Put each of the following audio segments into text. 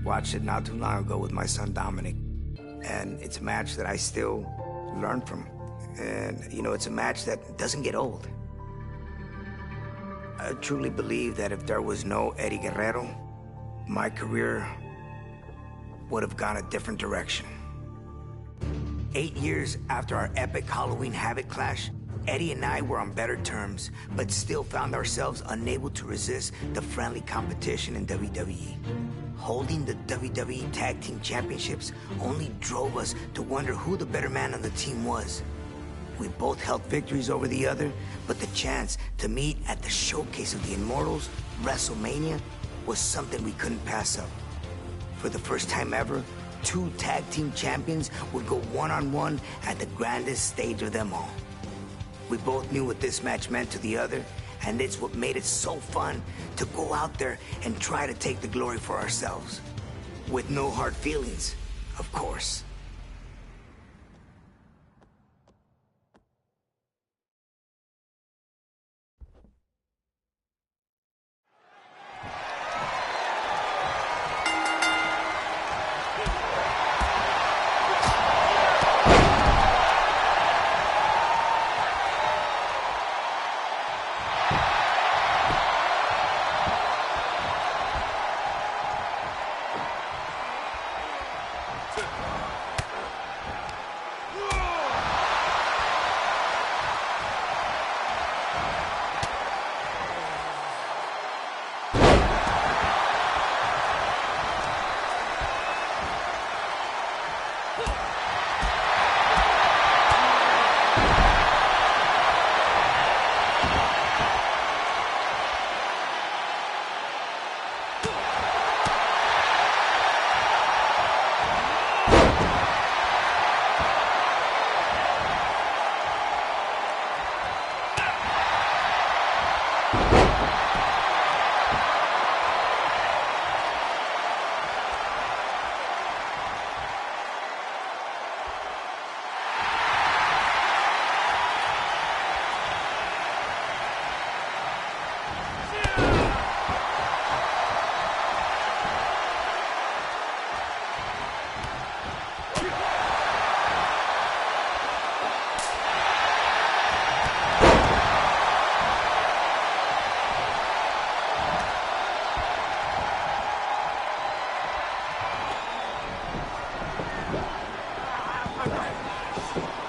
watched it not too long ago with my son Dominic, and it's a match that I still learn from. And, you know, it's a match that doesn't get old. I truly believe that if there was no Eddie Guerrero, my career would have gone a different direction. 8 years after our epic Halloween Havoc clash, Eddie and I were on better terms, but still found ourselves unable to resist the friendly competition in WWE. Holding the WWE Tag Team Championships only drove us to wonder who the better man on the team was. We both held victories over the other, but the chance to meet at the showcase of the Immortals, WrestleMania, was something we couldn't pass up. For the first time ever, two tag team champions would go one-on-one at the grandest stage of them all. We both knew what this match meant to the other, and it's what made it so fun to go out there and try to take the glory for ourselves. With no hard feelings, of course.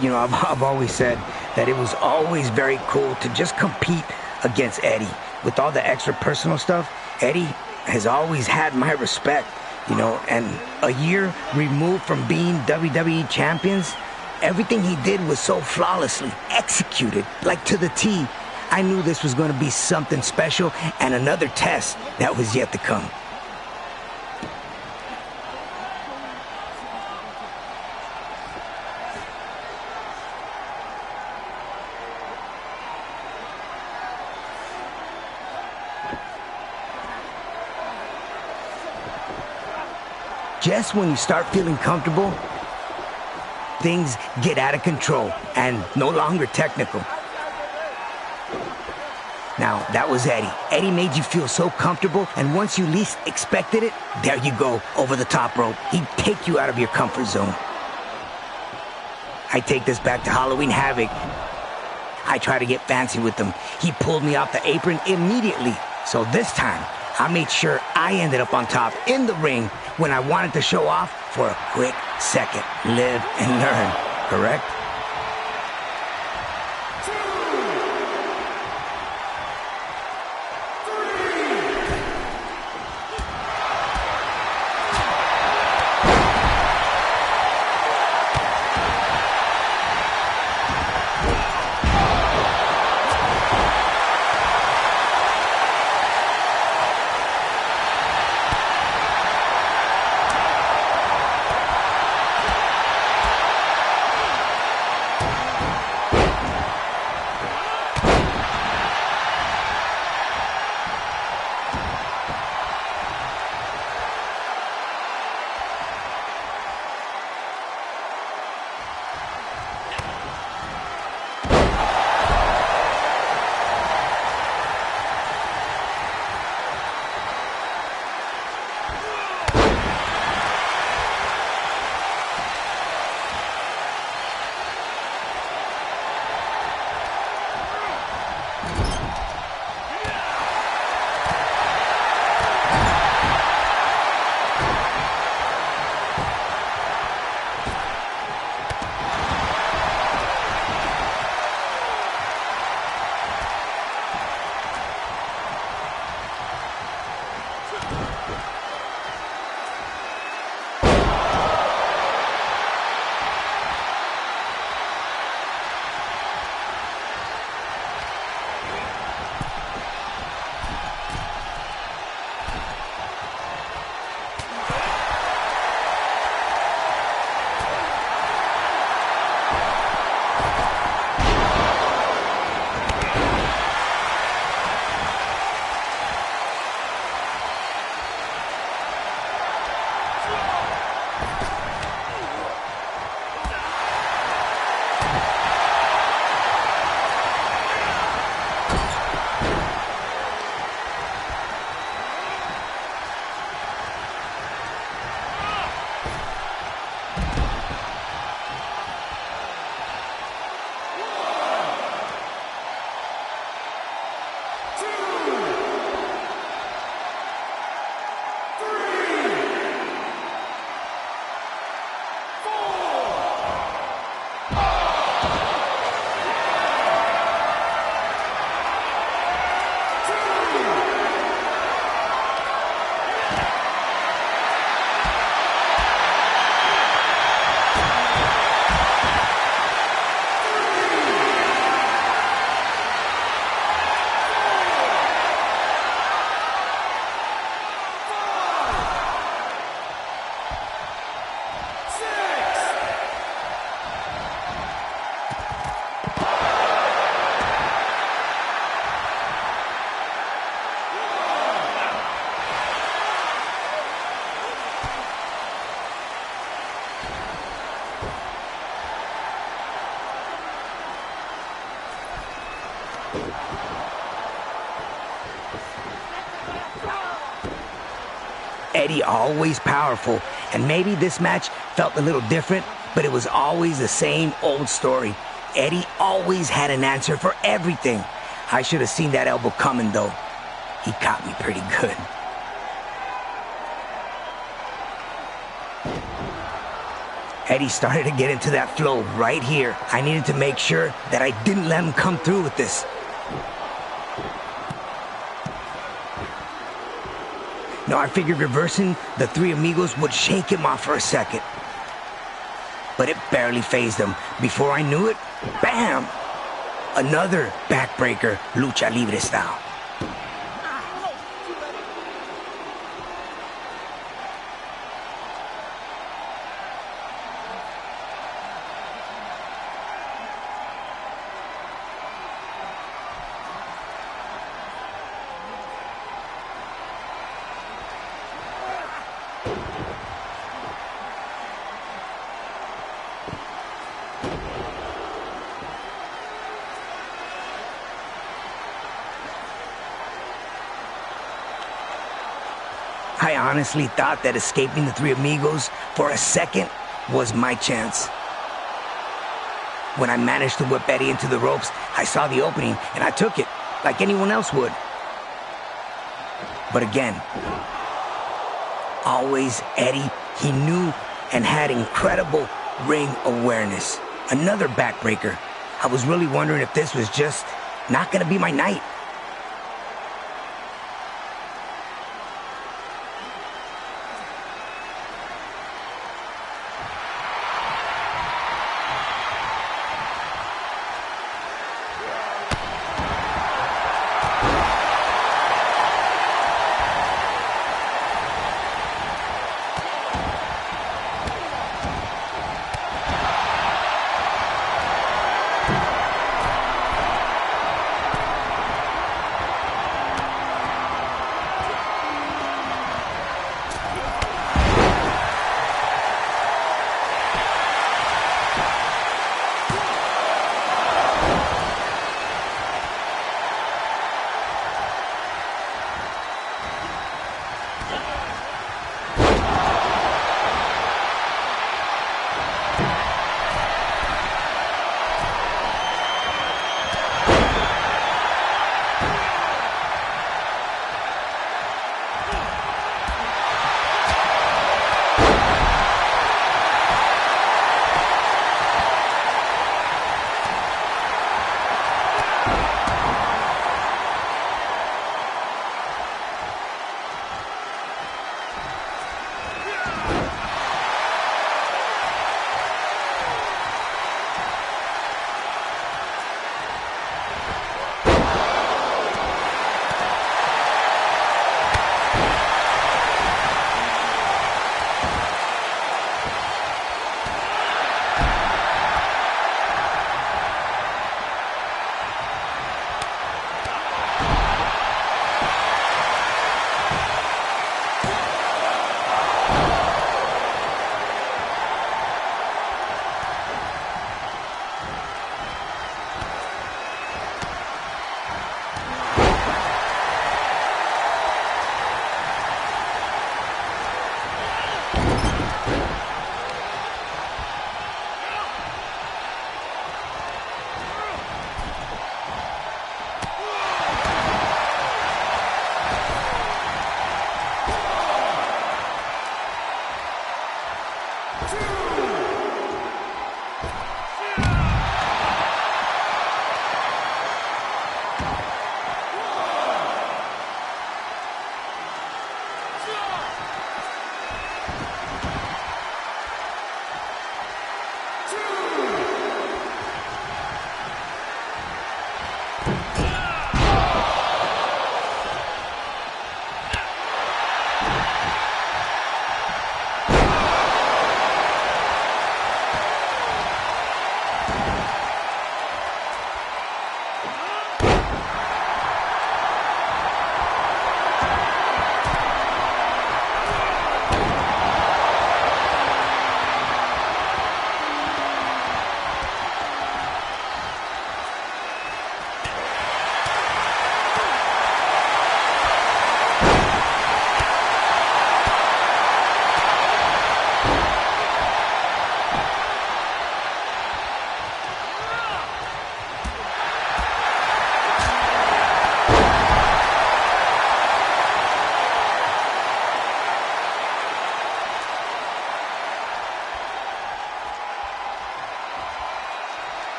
You know, I've always said that it was always very cool to just compete against Eddie. With all the extra personal stuff, Eddie has always had my respect, you know, and a year removed from being WWE champions, everything he did was so flawlessly executed, like to the T. I knew this was going to be something special and another test that was yet to come. Just when you start feeling comfortable, things get out of control and no longer technical. Now, that was Eddie. Eddie made you feel so comfortable, and once you least expected it, there you go, over the top rope. He'd take you out of your comfort zone. I take this back to Halloween Havoc. I try to get fancy with him. He pulled me off the apron immediately. So this time, I made sure I ended up on top in the ring when I wanted to show off for a quick second. Live and learn, correct? Eddie always powerful, and maybe this match felt a little different, but it was always the same old story. Eddie always had an answer for everything. I should have seen that elbow coming, though. He caught me pretty good. Eddie started to get into that flow right here. I needed to make sure that I didn't let him come through with this. No, I figured reversing the Three Amigos would shake him off for a second. But it barely fazed him. Before I knew it, bam! Another backbreaker, lucha libre style. I honestly thought that escaping the Three Amigos for a second was my chance. When I managed to whip Eddie into the ropes, I saw the opening and I took it like anyone else would. But again, always Eddie, he knew and had incredible ring awareness. Another backbreaker. I was really wondering if this was just not gonna be my night.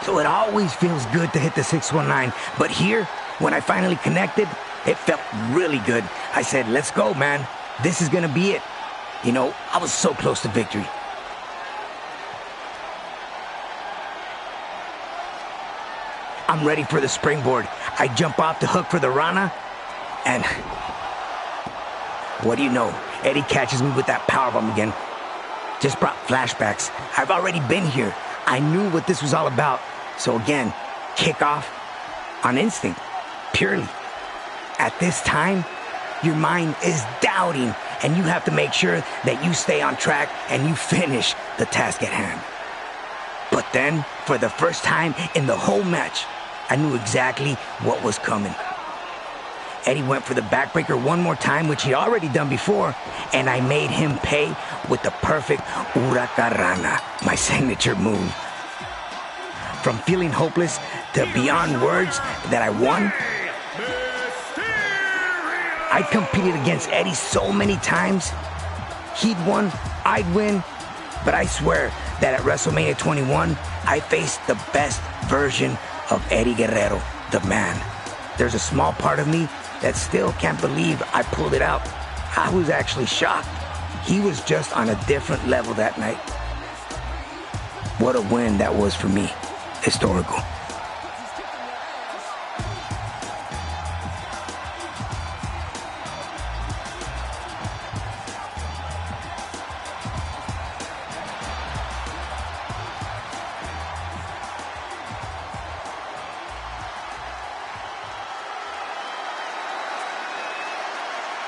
So it always feels good to hit the 619. But here, when I finally connected, it felt really good. I said, let's go, man. This is gonna be it. You know, I was so close to victory. I'm ready for the springboard. I jump off the hook for the Rana, and what do you know? Eddie catches me with that powerbomb again. Just brought flashbacks. I've already been here. I knew what this was all about. So again, kick off on instinct, purely. At this time, your mind is doubting, and you have to make sure that you stay on track and you finish the task at hand. But then, for the first time in the whole match, I knew exactly what was coming. Eddie went for the backbreaker one more time, which he'd already done before, and I made him pay with the perfect Huracarana, my signature move. From feeling hopeless to beyond words that I won, I competed against Eddie so many times. He'd won, I'd win, but I swear that at WrestleMania 21, I faced the best version of Eddie Guerrero, the man. There's a small part of me that still can't believe I pulled it out. I was actually shocked. He was just on a different level that night. What a win that was for me. Historical.